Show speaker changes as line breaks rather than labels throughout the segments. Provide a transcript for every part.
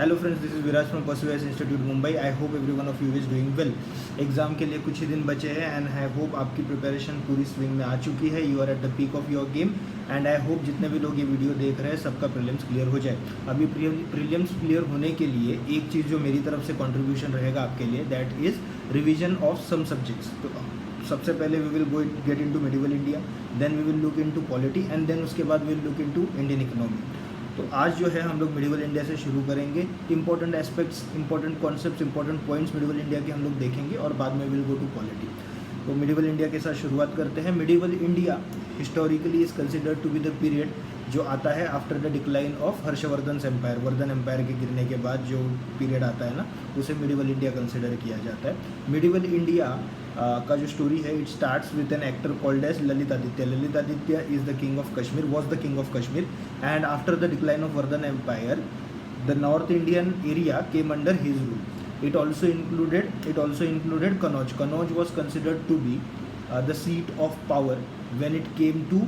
Hello friends, this is Viraj from Perseverance Institute Mumbai. I hope every one of you is doing well. Exam के लिए कुछ ही दिन बचे हैं एंड आई होप आपकी प्रिपरेशन पूरी स्विंग में आ चुकी है। You are at the peak of your game and I hope जितने भी लोग ये वीडियो देख रहे हैं सबका प्रीलिम्स क्लियर हो जाए। अभी प्रीलिम्स क्लियर होने के लिए एक चीज़ जो मेरी तरफ से कंट्रीब्यूशन रहेगा आपके लिए, that is revision of some subjects. तो सबसे पहले we will go get into medieval India, then we will look into polity and then उसके बाद we will look into Indian economy. तो आज जो है हम लोग मेडिवल इंडिया से शुरू करेंगे। Important aspects, important concepts, important points medieval India के हम लोग देखेंगे और बाद में विल गो टू पॉलिटी। तो मेडिवल इंडिया के साथ शुरुआत करते हैं। Medieval India historically is considered to be the period जो आता है after the decline of Harshvardhan empire. Vardhan empire के गिरने के बाद जो पीरियड आता है ना, उसे मेडिवल इंडिया कंसिडर किया जाता है। मेडिवल इंडिया का जो स्टोरी है, it starts with an actor called as Lalit Aditya. Lalit Aditya is the king of Kashmir, was the king of Kashmir, and after the decline of Vardhan empire the north Indian area came under his rule. It also included Kannauj. Kannauj was considered to be the seat of power when it came to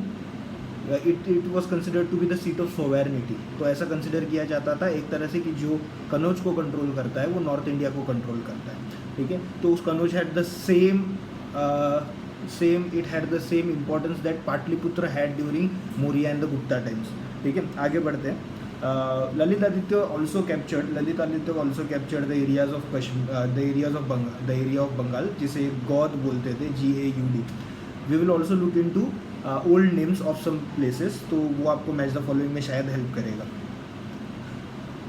it was considered to be the seat of sovereignty. तो ऐसा consider किया जाता था एक तरह से कि जो कनौज को कंट्रोल करता है वो नॉर्थ इंडिया को कंट्रोल करता है। ठीक है, तो उस Kannauj had the same importance that Pataliputra had during Maurya and the Gupta times. ठीक है, आगे बढ़ते हैं। Lalita Aditya also captured the areas of Kashmir, the area of Bengal, जिसे गौद बोलते थे, GAUD. We will also look into old names of some places, तो वो आपको मैच द फॉलोइंग में शायद हेल्प करेगा।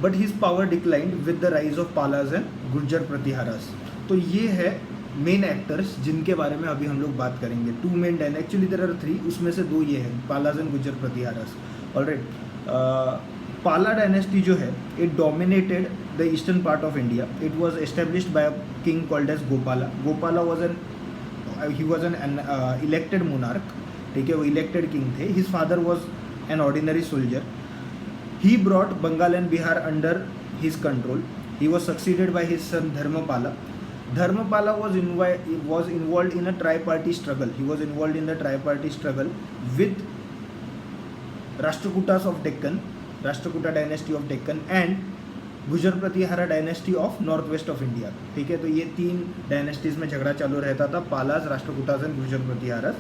But his power declined with the rise of Palas and Gurjar Pratiharas. तो ये है मेन एक्टर्स जिनके बारे में अभी हम लोग बात करेंगे। टू मेन डायन, एक्चुअली देयर आर थ्री, उसमें से दो ये हैं, Palas and Gurjara Pratiharas. Alright, Pala dynasty जो है, it dominated the eastern part of India. It was established by a king called as Gopala. Gopala was an elected monarch. ठीक है, वो इलेक्टेड किंग थे। His father was an ordinary soldier. He brought Bengal and Bihar under his control. He was succeeded by his son Dharmapala. Dharmapala was involved in a tri-party struggle. He was involved in the tri-party struggle with Rashtrakutas of Deccan, Rashtrakuta dynasty of Deccan, and गुजर Pratihara dynasty of north west of India. ठीक है, तो ये तीन dynasties में झगड़ा चालू रहता था, पालास, राष्ट्रकूटास एंड गुजर प्रतिहारस।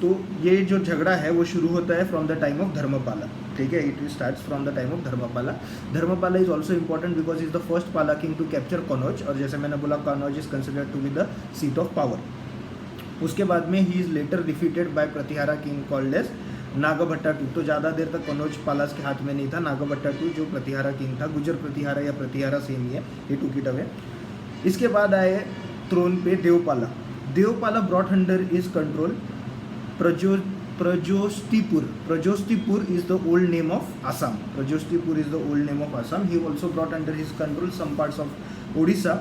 तो ये जो झगड़ा है वो शुरू होता है from the time of Dharmapala. ठीक है, it starts from the time of Dharmapala. Dharmapala is also important because is the first Pala king to capture Kannauj, और जैसे मैंने बोला Kannauj is considered to be the seat of power. उसके बाद में he is later defeated by Pratihara king called as Nagabhata two. तो ज़्यादा देर तक कनौज पालास के हाथ में नहीं था। नागभट्टा टू जो प्रतिहारा किंग था, गुजर प्रतिहारा या प्रतिहारा सेम ही है, ये टू की टवे। इसके बाद आए थ्रोन पे Devapala. Devapala brought under is control Prajostipoor. Prajostipoor is the old name of Assam. Prajostipoor is the old name of Assam. He also brought under his control some parts of Odisha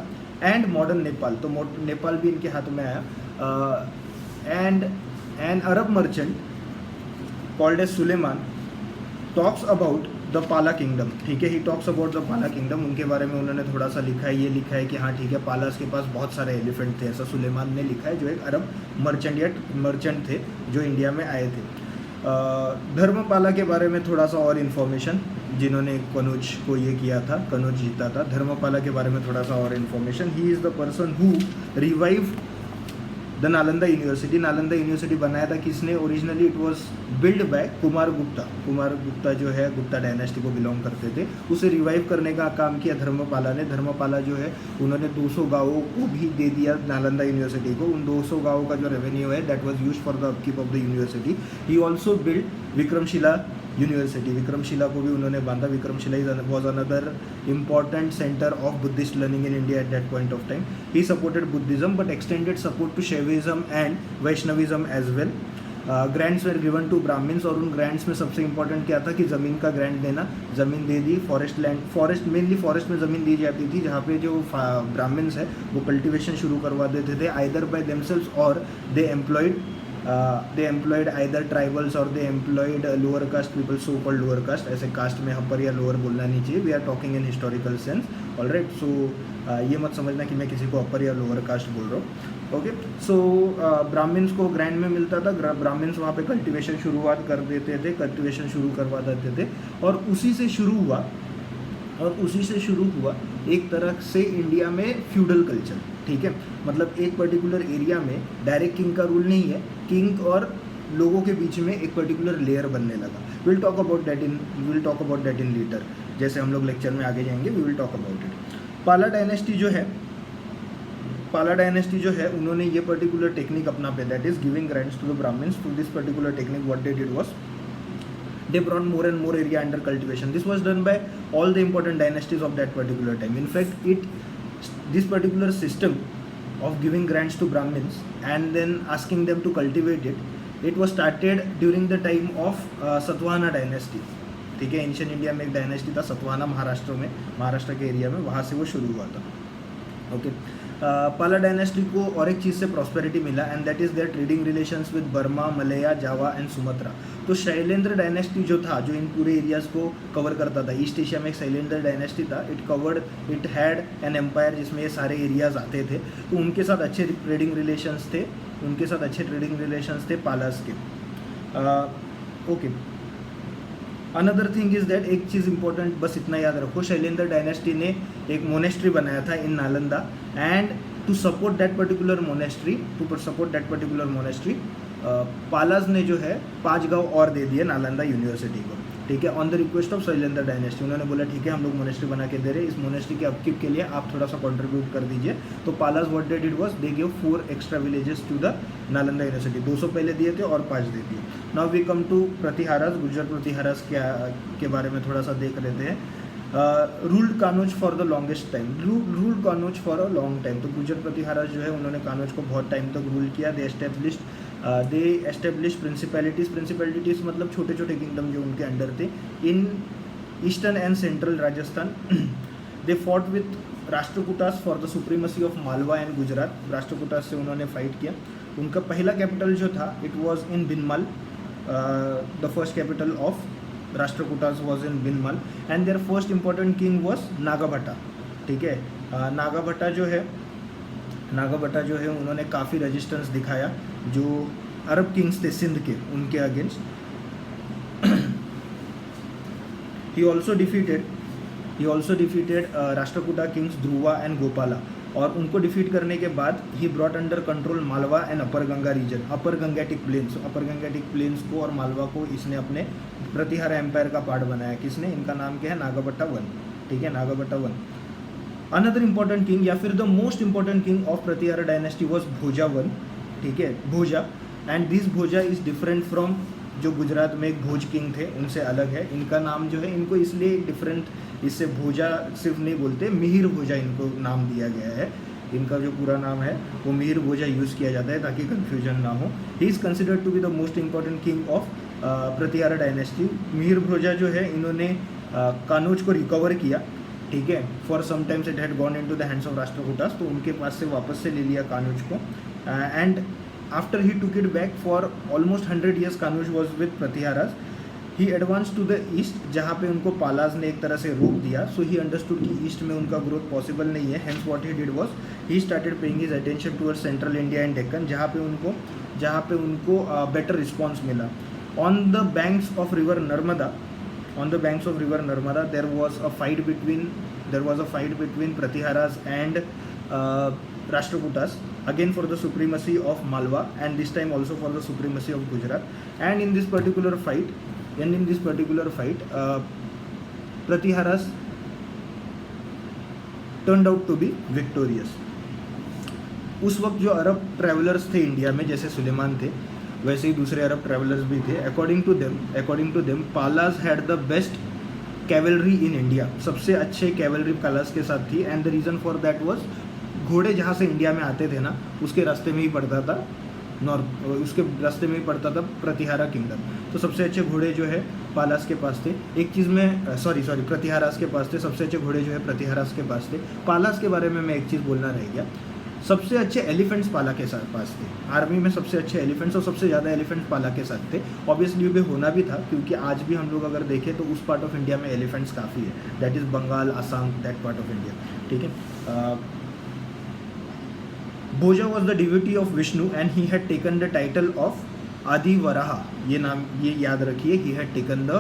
and modern Nepal. तो नेपाल भी इनके हाथ में आया। And an Arab merchant called as Suleiman talks about the पाला kingdom. ठीक है, he talks about the पाला किंगडम। उनके बारे में उन्होंने थोड़ा सा लिखा है, ये लिखा है कि हाँ ठीक है, पालास के पास बहुत सारे एलिफेंट थे, ऐसा सुलेमान ने लिखा है, जो एक अरब मर्चेंट थे जो इंडिया में आए थे। धर्मपाला के बारे में थोड़ा सा और इन्फॉर्मेशन, जिन्होंने कनौज को ये किया था, कनौज जीता था। धर्मपाला के बारे में थोड़ा सा और information, he is the person who revive the Nalanda university. Nalanda university बनाया था किसने? Originally it was build by Kumar Gupta. Kumar Gupta जो है गुप्ता डायनेस्टी को बिलोंग करते थे, उसे रिवाइव करने का काम किया धर्मपाला ने। धर्मपाला जो है उन्होंने 200 गाँवों को भी दे दिया नालंदा यूनिवर्सिटी को। उन 200 गाँवों का जो रेवेन्यू है that was used for the upkeep of the university. He also build Vikramashila university. Vikramashila को भी उन्होंने बांधा। Vikramashila was another important centre of Buddhist learning in India at that point of time. He supported Buddhism but extended support to Shaivism and Vaishnavism as well. Grants were given to Brahmins, और उन grants में सबसे important क्या था कि ज़मीन का ग्रांट देना। ज़मीन दे दी, मेनली फॉरेस्ट में ज़मीन दी जाती थी, जहाँ पे जो ब्राह्मण्स है वो कल्टिवेशन शुरू करवा देते थे, आइदर बाय देमसेल्व्स और दे एम्प्लॉयड आइदर ट्राइबल्स और they employed lower caste people, so called lower caste. ऐसे कास्ट में अपर या लोअर बोलना नहीं चाहिए, we are talking in historical sense. Alright, so ये मत समझना कि मैं किसी को अपर या लोअर कास्ट बोल रहा हूँ। ओके, सो ब्राह्मण्स को ग्रैंड में मिलता था। ब्राह्मण्स वहाँ पे कल्टिवेशन शुरू करवा देते थे, और उसी से शुरू हुआ और उसी से शुरू हुआ एक तरह से इंडिया में फ्यूडल कल्चर, ठीक है। मतलब एक पर्टिकुलर एरिया में डायरेक्ट किंग का रूल नहीं है, किंग और लोगों के बीच में एक पर्टिकुलर लेयर बनने लगा। Will talk about that in later, जैसे हम लोग लेक्चर में आगे जाएंगे, we will talk about it. Pala dynasty जो है उन्होंने ये पर्टिकुलर टेक्निक अपना पे, that is giving grants to the Brahmins. To this particular technique what they did was they brought more and more area under cultivation. This was done by all the important dynasties of that particular time. In fact, this particular system of giving grants to Brahmins and then asking them to cultivate it was started during the time of Satvahana dynasty. ठीक है, ancient India में एक dynasty था सतवाहना, महाराष्ट्र के area में, वहाँ से वो शुरू हुआ था। ओके, पाला डायनेस्टी को और एक चीज़ से प्रॉस्पेरिटी मिला, and that is their trading relations with Burma, Malaya, Java and Sumatra. तो शैलेंद्र डायनेस्टी जो था, जो इन पूरे एरियाज़ को कवर करता था, ईस्ट एशिया में एक शैलेंद्र डायनेस्टी था, इट हैड एन एम्पायर जिसमें ये सारे एरियाज़ आते थे। तो उनके साथ अच्छे ट्रेडिंग रिलेशंस थे पालास के। Okay, another thing is that, एक चीज़ इंपॉर्टेंट बस इतना याद रखो, शैलेंद्र डायनेस्टी ने एक मोनेस्ट्री बनाया था in Nalanda, and to support that particular monastery Palas ने जो है 5 गांव और दे दिए नालंदा यूनिवर्सिटी को, ठीक है, on the request of Shailendra dynasty. उन्होंने बोला ठीक है हम लोग मोनेस्ट्री बना के दे रहे हैं, इस मोनेस्ट्री के अपकीप के लिए आप थोड़ा सा कंट्रीब्यूट कर दीजिए। तो Palas what they did was they give 4 extra villages to the Nalanda university. 200 पहले दिए थे और 5 दे दिए। Now we come to Pratiharas. Gurjar Pratiharas के बारे में थोड़ा सा देख लेते हैं। Ruled Kannauj for the longest time, ruled Kannauj for a long time. तो गुर्जर प्रतिहारास जो है उन्होंने कानौज को बहुत टाइम तक रूल किया। दे एस्टेब्लिश प्रिंसिपैलिटीज़ मतलब छोटे छोटे किंगडम जो उनके अंडर थे in eastern and central Rajasthan. They fought with Rashtrakutas for the supremacy of Malwa and Gujarat. Rashtrakutas से उन्होंने फाइट किया। उनका पहला कैपिटल जो था it was in Bhinmal. The first capital of Rashtrakutas was in Bhinmal, and their first important king was Nagabhatta, ठीक है। नागाभट्टा जो है उन्होंने काफ़ी रेजिस्टेंस दिखाया जो अरब किंग्स थे सिंध के, उनके against. He also defeated Rashtrakuta kings Dhruva and Gopala, और उनको डिफीट करने के बाद he brought under control Malwa and upper Ganga region, upper Gangetic plains को और मालवा को इसने अपने प्रतिहारा एम्पायर का पार्ट बनाया। किसने? इनका नाम क्या है? नागाभट्टा वन, ठीक है, Nagabhatta one. Another important king या फिर the most important king of Pratihara dynasty was Bhoja one, ठीक है, Bhoja. And this Bhoja is different from जो गुजरात में एक भोज किंग थे उनसे अलग है। इनका नाम जो है, इनको इसलिए डिफरेंट, इससे भोजा सिर्फ नहीं बोलते, मिहिर भोजा इनको नाम दिया गया है। इनका जो पूरा नाम है वो मिहिर भोजा यूज़ किया जाता है ताकि कन्फ्यूजन ना हो। He is considered to be the most important king of Pratihara dynasty. Mihir Bhoja जो है इन्होंने कानौज को रिकवर किया, ठीक है, for sometimes it had gone into the hands of Rashtrakutas, तो उनके पास से वापस से ले लिया कानौज को। And after he took it back for almost 100 years Kannauj was with Pratiharas. He advance to the east, जहाँ पे उनको पालाज ने एक तरह से रोक दिया। सो ही अंडरस्टूड कि ईस्ट में उनका ग्रोथ पॉसिबल नहीं है। Hence what he did was he started paying his attention towards central India and Deccan, जहाँ पे उनको बेटर रिस्पॉन्स मिला। On the banks of river Narmada, there was a fight between Pratiharas and Rashtrakutas, again for the supremacy of Malwa, and this time also for the supremacy of Gujarat. And in this particular fight, Pratiharas turned out to be victorious. उस वक्त जो अरब travellers थे India में, जैसे सुलेमान थे वैसे ही दूसरे अरब travellers भी थे। According to them Palas had the best cavalry in India, सबसे अच्छे कैवलरी पालास के साथ थी। And the reason for that was, घोड़े जहाँ से इंडिया में आते थे ना, उसके रास्ते में ही पड़ता था प्रतिहारा किंगडम। तो सबसे अच्छे घोड़े जो है पालास के पास थे। एक चीज़ में प्रतिहारास के पास थे। सबसे अच्छे घोड़े जो है प्रतिहारास के पास थे। पालास के बारे में मैं एक चीज़ बोलना रह गया, सबसे अच्छे एलिफेंट्स पाला के पास थे। आर्मी में सबसे अच्छे एलिफेंट्स और सबसे ज़्यादा एलिफेंट्स पाला के साथ थे। ऑब्वियसली भी होना भी था, क्योंकि आज भी हम लोग अगर देखें तो उस पार्ट ऑफ इंडिया में एलिफेंट्स काफ़ी है, that is Bengal, Assam, that part of India, ठीक है। Bhoja was the devotee of Vishnu and he had taken the title of Adi Varaha. ये नाम ये याद रखिए, he had taken the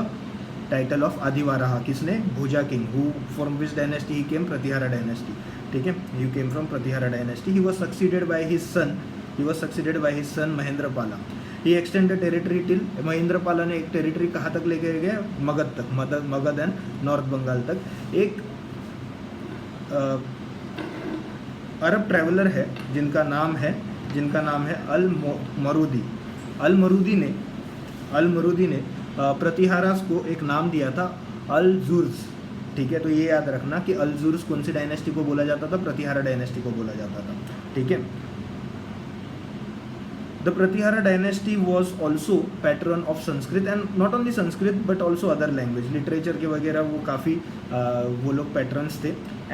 title of Adivaraha. किसने? Bhoja king. Who from which dynasty he came? Pratihara dynasty. ठीक है, he came from Pratihara dynasty. He was succeeded by his son Mahendrapala. He extend the territory till. Mahendrapala ने एक टेरिटरी कहाँ तक लेके गए? मगध तक. मगध एंड नॉर्थ बंगाल तक. एक अरब ट्रैवलर है जिनका नाम है अल मरूदी. अल मरूदी ने प्रतिहारास को एक नाम दिया था अल जुर्स. ठीक है, तो ये याद रखना कि अल जुर्स कौन सी डायनेस्टी को बोला जाता था? प्रतिहारा डायनेस्टी को बोला जाता था. ठीक है. The Pratihara dynasty was also patron of Sanskrit and not only Sanskrit but also other language, literature के वगैरह वो काफ़ी वो लोग patrons थे.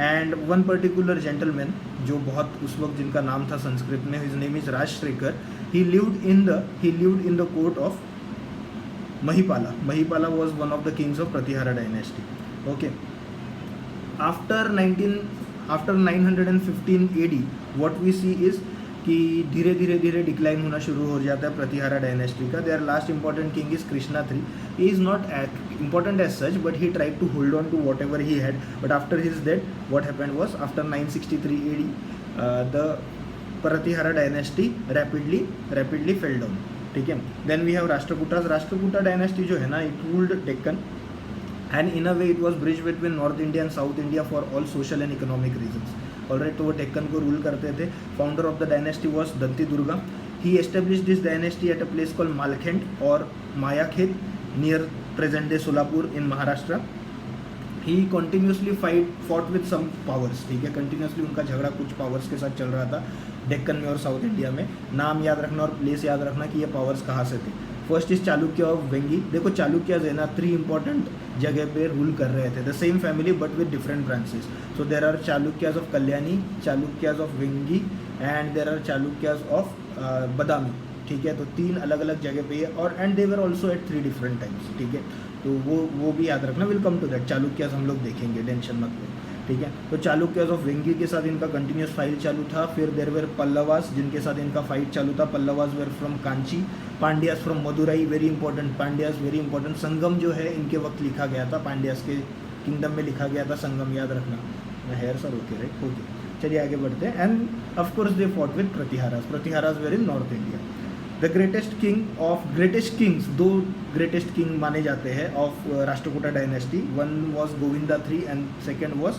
And one particular gentleman जो बहुत उस वक्त जिनका नाम था संस्कृत में, his name is Rajshekar. He lived in the court of Mahipala. Mahipala was one of the kings of Pratihara dynasty. Okay. After 915 AD, what we see is कि धीरे धीरे डिक्लाइन होना शुरू हो जाता है प्रतिहारा डायनेस्टी का. Their last important king is Krishna III. He is not important as such, but he tried to hold on to whatever he had. But after his death, what happened was after 963 AD, the Pratihara dynasty rapidly fell down. ठीक है. Then we have Rashtrakutas. Rashtrakuta dynasty जो है ना, it ruled Deccan, and in a way it was bridge between North India and South India for all social and economic reasons. Alright, तो वो डेक्कन को rule करते थे. Founder of the dynasty was Danti Durga. He established this dynasty at a place call Malkhed और Manyakheta near present day Solapur in Maharashtra. He continuously fought with some powers. ठीक है, continuously उनका झगड़ा कुछ पावर्स के साथ चल रहा था डेक्कन में और साउथ इंडिया में. नाम याद रखना और प्लेस याद रखना कि ये पावर्स कहाँ से थे. First is Chalukya of Vengi. देखो चालुक्य है ना, 3 इंपॉर्टेंट जगह पे रूल कर रहे थे. The same family but with different branches. So there are Chalukyas of Kalyani, Chalukyas of Vengi and there are Chalukyas of Badami. ठीक है, तो 3 अलग अलग जगह पे है और and they were also at 3 different times. ठीक है, तो वो भी याद रखना. Will come to that. Chalukyas हम लोग देखेंगे, टेंशन मत लो. ठीक है, तो चालुक्याज ऑफ वेंगी के साथ इनका कंटिन्यूस फाइट चालू था. फिर देर वेर पल्लवास जिनके साथ इनका फाइट चालू था. Pallavas were from Kanchi. Pandyas from Madurai. Very important. Pandyas very important. Sangam जो है इनके वक्त लिखा गया था, पांड्यास के किंगडम में लिखा गया था संगम, याद रखना. Here sir okay right. Okay, चलिए आगे बढ़ते हैं. And of course they fought with Pratiharas were in north India. The greatest kings, 2 greatest king माने जाते हैं of Rashtrakuta dynasty. One was Govinda III and second was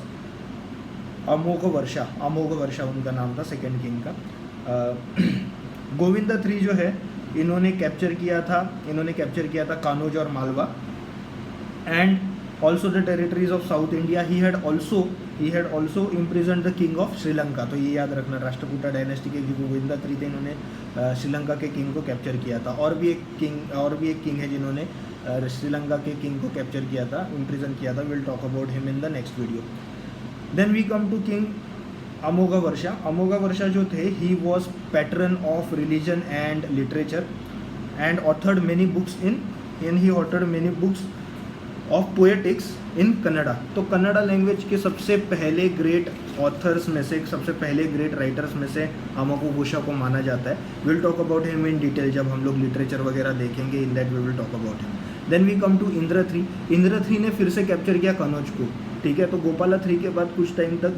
Amoghavarsha उनका नाम था सेकेंड किंग का. गोविंदा III जो है इन्होंने कैप्चर किया था कानौज और Malwa and also the territories of south India. He had also imprison the king of Sri Lanka. तो ये याद रखना, राष्ट्रकूटा डायनेस्टी के जो गोविंदा III थे इन्होंने श्रीलंका के किंग को कैप्चर किया था. और भी एक किंग है जिन्होंने श्रीलंका के किंग को कैप्चर किया था, इम्प्रिजन किया था. Will talk about him in the next video. Then we come to king Amoghavarsha जो थे, he was patron of religion and literature and authored many books of poetics in Kannada. तो Kannada language के सबसे पहले ग्रेट ऑथर्स में से, सबसे पहले ग्रेट राइटर्स में से अमोघ वर्षा को माना जाता है. Will talk about him in detail जब हम लोग लिटरेचर वगैरह देखेंगे. In that we will talk about him. Then we come to Indra III ने फिर से कैप्चर किया कनौज को. ठीक है, तो गोपाला III के बाद कुछ टाइम तक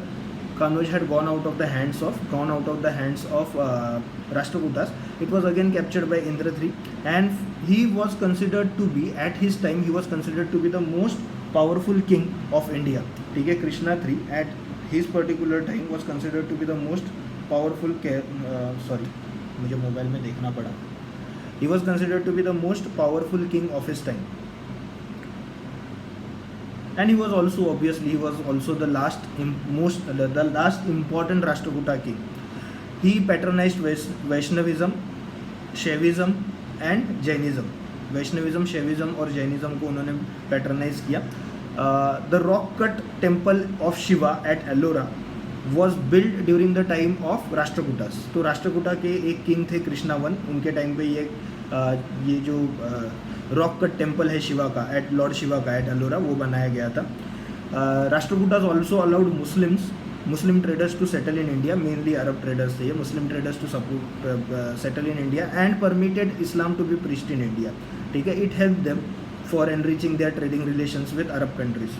Kanauj had gone out of the hands of Rashtrakutas. It was again captured by Indra III, and he was considered to be, at his time, the most powerful king of India. ठीक है, Krishna III at his particular time was considered to be the most powerful. मुझे mobile में देखना पड़ा. He was considered to be the most powerful king of his time. And he was also the last important Rashtrakuta king. He patronized Vaishnavism, Shaivism and Jainism. Vaishnavism, Shaivism और Jainism को उन्होंने patronise किया. The rock cut temple of Shiva at Ellora was built during the time of Rashtrakutas. तो राष्ट्रकूटा के एक king थे Krishna I, उनके time पे ये जो रॉक कट टेम्पल है शिवा का, एट लॉर्ड शिवा का एट एलोरा, वो बनाया गया था. Rashtrakutas also allowed Muslim traders to settle in India. Mainly Arab traders थे ये, Muslim traders to settle in India, and permitted Islam to be preached in India. ठीक है, it help them for enriching their trading relations with Arab countries.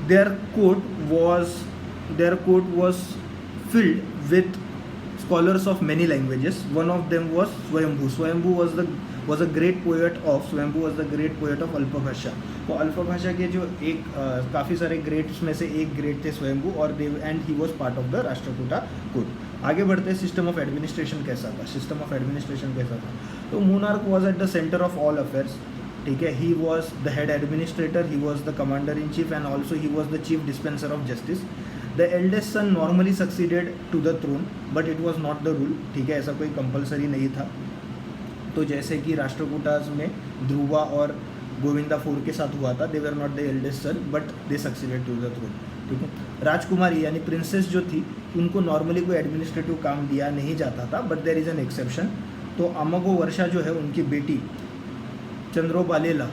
Their court was filled with scholars of many languages. One of them was Swayambhu. Swayambhu was a great poet of अल्पभाषा. तो अल्पभाषा के जो एक काफ़ी सारे greats में से एक great थे स्वयंभू, और and he was part of the Rashtrakuta court. आगे बढ़ते हैं. सिस्टम ऑफ एडमिनिस्ट्रेशन कैसा था? तो monarch was at the centre of all affairs. ठीक है, he was the head administrator, he was the commander in chief, and also he was the chief dispenser of justice. The eldest son normally succeeded to the throne, but it was not the rule. ठीक है, ऐसा कोई compulsory नहीं था. तो जैसे कि राष्ट्रकूटास में ध्रुवा और गोविंदा फोर के साथ हुआ था, they were not the eldest son but they succeeded to the throne. ठीक है, राजकुमारी यानी प्रिंसेस जो थी, उनको नॉर्मली कोई एडमिनिस्ट्रेटिव काम दिया नहीं जाता था, but there is an exception. तो अमगो वर्षा जो है उनकी बेटी चंद्रोबालेला,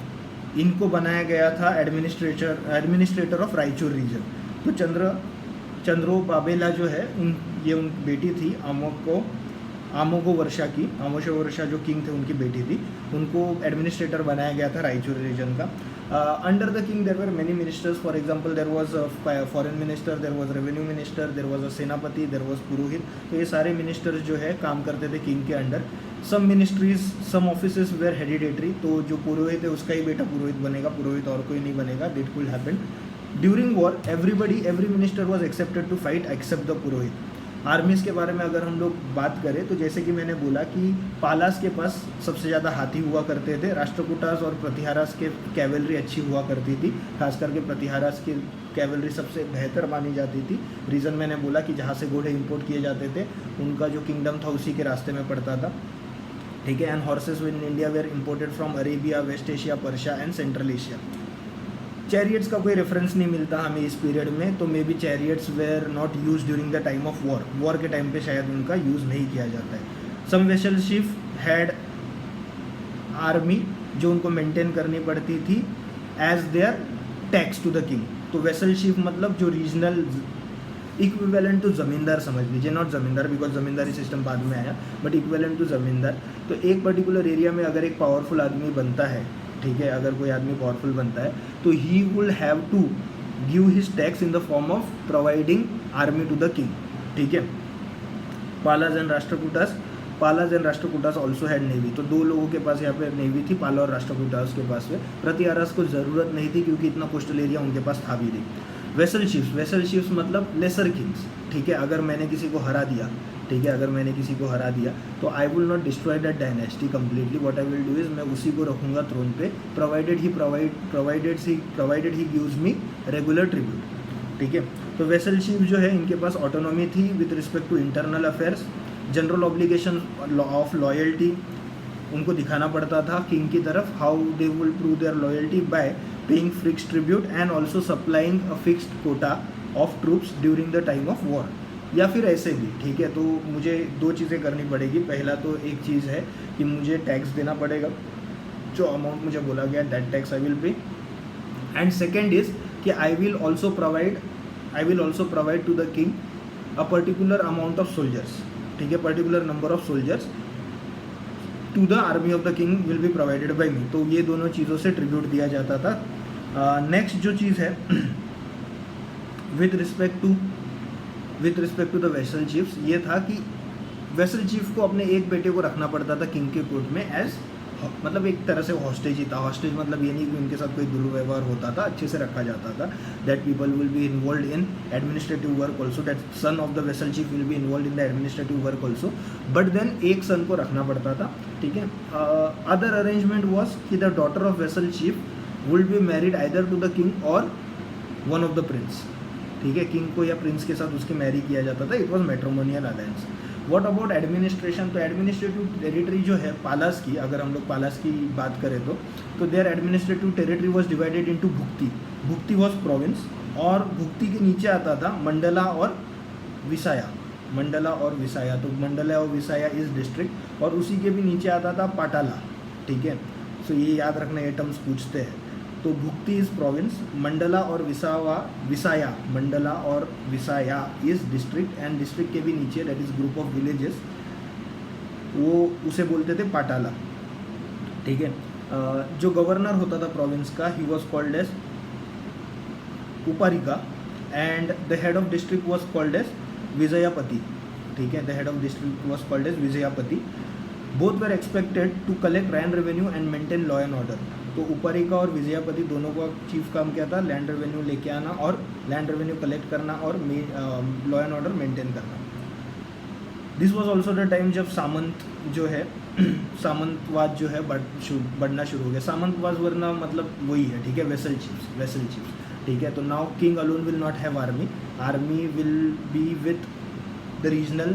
इनको बनाया गया था एडमिनिस्ट्रेटर ऑफ रायचूर रीजन. तो चंद्रोबाबेला जो है उन बेटी थी आमोगो वर्षा जो किंग थे उनकी बेटी थी, उनको एडमिनिस्ट्रेटर बनाया गया था रायचूर रीजन का. Under the king there were many ministers. For example there was foreign minister, there was revenue minister, there was a सेनापति, देर वाज पुरोहित. तो ये सारे मिनिस्टर्स जो है काम करते थे किंग के under. Some ministries, some offices were hereditary. तो जो पुरोहित है उसका ही बेटा पुरोहित बनेगा, पुरोहित और कोई नहीं बनेगा. That could happen. During war every minister was accepted to fight except the purohit. Armies के बारे में अगर हम लोग बात करें तो जैसे कि मैंने बोला कि पालास के पास सबसे ज़्यादा हाथी हुआ करते थे. राष्ट्रकूटास और प्रतिहारास के कैवलरी अच्छी हुआ करती थी. खास करके प्रतिहारास की कैवलरी सबसे बेहतर मानी जाती थी. रीज़न मैंने बोला कि जहाँ से घोड़े इंपोर्ट किए जाते थे उनका जो किंगडम था उसी के रास्ते में पड़ता था. ठीक है, and horses in India were imported from Arabia, West Asia, Persia and Central Asia. Chariots का कोई रेफरेंस नहीं मिलता हमें इस पीरियड में, तो may be chariots were not use during the time of war के टाइम पे शायद उनका यूज़ नहीं किया जाता है. Some vassalship had army जो उनको मेंटेन करनी पड़ती थी as their tax to the king. तो वेसल शिप मतलब जो रीजनल इक्विवेलेंट टू ज़मींदार समझ लीजिए, नॉट ज़मींदार बिकॉज ज़मींदारी सिस्टम बाद में आया, बट इक्विवेलेंट टू ज़मींदार. तो एक पर्टिकुलर एरिया में अगर एक पावरफुल आदमी बनता है, ठीक है, अगर कोई आदमी पावरफुल बनता है तो he will have to give his tax in the form of providing army to the king. ठीक है, Palas and Rashtrakutas also had navy. तो दो लोगों के पास यहाँ पे नेवी थी, पाला और राष्ट्रकूटास के पास में. प्रतिहारास को ज़रूरत नहीं थी क्योंकि इतना कोस्टल एरिया उनके पास था भी नहीं. वेसल शिप्स मतलब लेसर किंग्स. ठीक है, अगर मैंने किसी को हरा दिया, तो I will not destroy that dynasty completely. What I will do is मैं उसी को रखूँगा थ्रोन पे, provided he gives me regular tribute. ठीक है, तो वेसल शिप जो है इनके पास ऑटोनॉमी थी with respect to internal affairs. General obligation of loyalty उनको दिखाना पड़ता था किंग की तरफ. How they will prove their loyalty bye paying fixed tribute and also supplying a fixed Kota of troops during the time of war, या फिर ऐसे भी. ठीक है, तो मुझे दो चीज़ें करनी पड़ेगी. पहला तो एक चीज़ है कि मुझे टैक्स देना पड़ेगा, जो अमाउंट मुझे बोला गया that tax I will pay. And second is कि I will also provide to the king a particular amount of soldiers. ठीक है, particular number of soldiers to the army of the king will be provided by me. तो ये दोनों चीज़ों से tribute दिया जाता था. नेक्स्ट जो चीज़ है with respect to the vassal chiefs, ये था कि वेसल चीफ को अपने एक बेटे को रखना पड़ता था किंग के कोर्ट में एज मतलब एक तरह से हॉस्टेज ही था. हॉस्टेज मतलब ये नहीं कि उनके साथ कोई दुर्व्यवहार होता था, अच्छे से रखा जाता था. That people will be involve in administrative work also, that son of the vassal chief will be involve in the administrative work also, but then एक सन को रखना पड़ता था. ठीक है, अदर अरेंजमेंट वॉज कि the daughter of vassal chief will be married either to the king और one of the prince. ठीक है, किंग को या प्रिंस के साथ उसकी मैरी किया जाता था. It was matrimonial alliance. What about administration? तो एडमिनिस्ट्रेटिव टेरिटरी जो है पालास की, अगर हम लोग पालास की बात करें तो their administrative territory was divided into bhukti. Bhukti was province, और भुक्ति के नीचे आता था मंडला और विसाया. तो मंडला और विसाया इज डिस्ट्रिक्ट, और उसी के भी नीचे आता था पाटाला. ठीक है, सो ये याद रखना, ये टर्म्स पूछते हैं. तो भुक्ति इज प्रोविंस, मंडला और विसाया इज डिस्ट्रिक्ट, एंड डिस्ट्रिक्ट के भी नीचे that is group of villages, वो उसे बोलते थे पाटाला. ठीक है, जो गवर्नर होता था प्रोविंस का, he was called as uparika, and the head of district was called as vijayapati, ठीक है, the head of district was called as vijayapati. Both were expected to collect land revenue and maintain law and order. तो उपारिका और विजयापति दोनों का chief काम क्या था, land revenue लेके आना और लैंड रेवेन्यू कलेक्ट करना और लॉ एंड ऑर्डर मेंटेन करना। This was also the time जब सामंत जो है सामंतवाद जो है बढ़ना शुरू हो गया। सामंतवाद वरना मतलब वही है, ठीक है, वेसल चिप्स, ठीक है। तो now king alone will not have army will be with the regional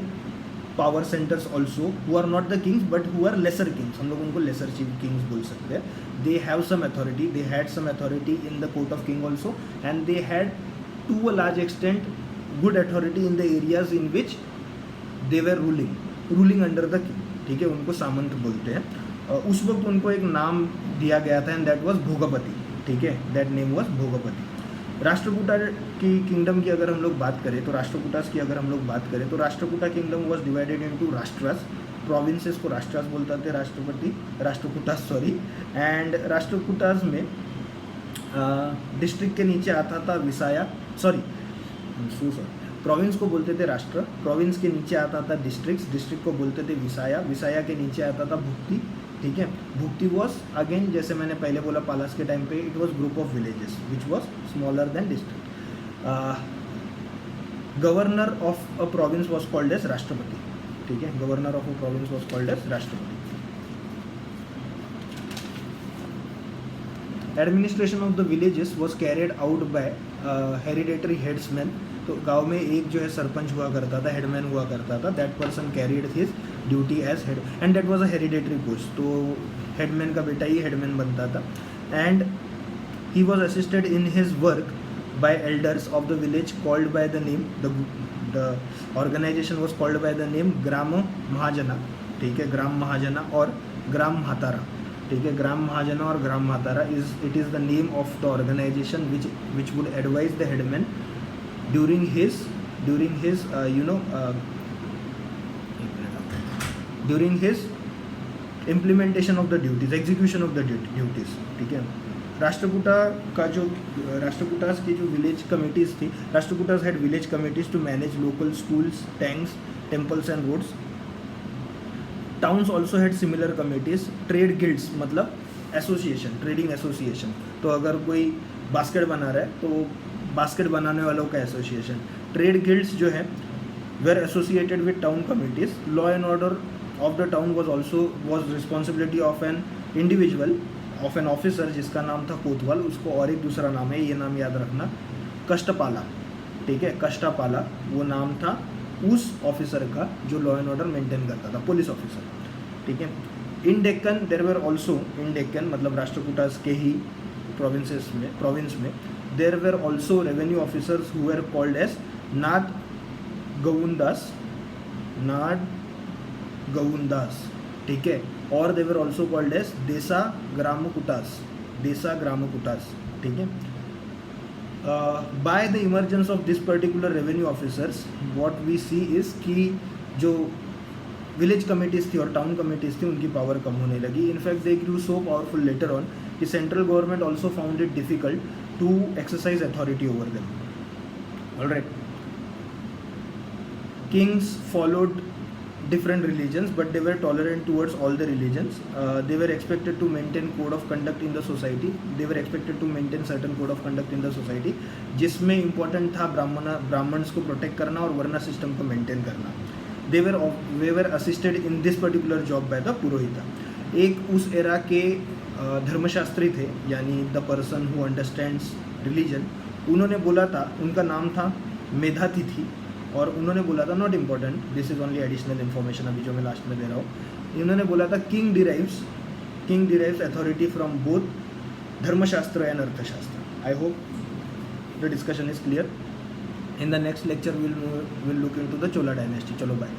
power centres also, who are not the kings but who are lesser kings, हम लोग उनको लेसर किंग्स बोल सकते हैं। They have some authority, they had some authority in the court of king also, and they had to a large extent good authority in the areas in which they were ruling under the king, ठीक है, उनको सामंत बोलते हैं। उस वक्त उनको एक नाम दिया गया था एंड दैट वाज भोगपति, ठीक है, दैट नेम वाज भोगपति। राष्ट्रकूटा की किंगडम की अगर हम लोग बात करें तो राष्ट्रकूटास की अगर हम लोग बात करें तो Rashtrakuta kingdom was divided into rashtras. Provinces को राष्ट्रास बोलते थे राष्ट्रकूटास सॉरी। एंड राष्ट्रकूटास में डिस्ट्रिक्ट के नीचे आता था विसाया, प्रोविंस को बोलते थे राष्ट्र, प्रोविंस के नीचे आता था डिस्ट्रिक्ट को बोलते थे विसाया के नीचे आता था भुक्ति, ठीक है। भुक्ति वॉज अगेन, जैसे मैंने पहले बोला पालास के टाइम पे, it was group of villages which was smaller than district. Governor of a province was called as rashtrapati, ठीक है, governor of a province was called as rashtrapati. Administration of the villages was carried out by hereditary headsman. तो गांव में एक जो है सरपंच हुआ करता था, हेडमैन हुआ करता था, that person carried his duty as head and that was a hereditary post. तो हेडमैन का बेटा ही हेडमैन बनता था। And he was assisted in his work by elders of the village called by the name, the organisation was called by the name grama mahajana, ठीक है, ग्राम महाजना और ग्राम म्हातारा, ठीक है। ग्राम महाजना और Grama Mahattara it is the name of the organisation which would advise the headman during his implementation of the duties, execution of the duties, ठीक है। राष्ट्रकूटास की जो विलेज कमिटीज़ थी, Rashtrakutas had village committees to manage local schools, tanks, temples and roads. Towns also had similar committees. Trade guilds मतलब association, trading association. तो अगर कोई basket बना रहा है तो बास्केट बनाने वालों का एसोसिएशन। ट्रेड गिल्ड्स जो है were associated with town committees. Law and order of the town was responsibility of an individual, of an officer जिसका नाम था कोतवाल, उसको और एक दूसरा नाम है, ये नाम याद रखना, कष्टपाला, ठीक है, कष्टपाला वो नाम था उस ऑफिसर का जो लॉ एंड ऑर्डर मेंटेन करता था, पुलिस ऑफिसर, ठीक है। इन डेक्कन देर वर ऑल्सो, इन डेक्कन मतलब राष्ट्रकूटास के ही प्रोविंस में there were also revenue officers who were called as Nad Gawundas, ठीक है, और they were also called as Desa Gramakutas, ठीक है। By the emergence of this particular revenue officers, what we see is कि जो village committees थी और town committees थी उनकी पावर कम होने लगी। In fact they grew so powerful later on कि central government also found it difficult to exercise authority over them. All right. Kings followed different religions, but they were tolerant towards all the religions. They were expected to maintain code of conduct in the society. They were expected to maintain certain code of conduct in the society, जिसमें important था Brahmins को protect करना और वर्ना system को maintain करना। They were assisted in this particular job by the पुरोहिता। एक उस era के धर्मशास्त्री थे, यानी the person who understands religion. उन्होंने बोला था, उनका नाम था मेधातिथि, और उन्होंने बोला था, not important, this is only additional information अभी जो मैं लास्ट में दे रहा हूँ। इन्होंने बोला था king derives authority from both धर्मशास्त्र एंड अर्थशास्त्र। I hope the discussion is clear. In the next lecture will look into the Chola dynasty. चलो बाय।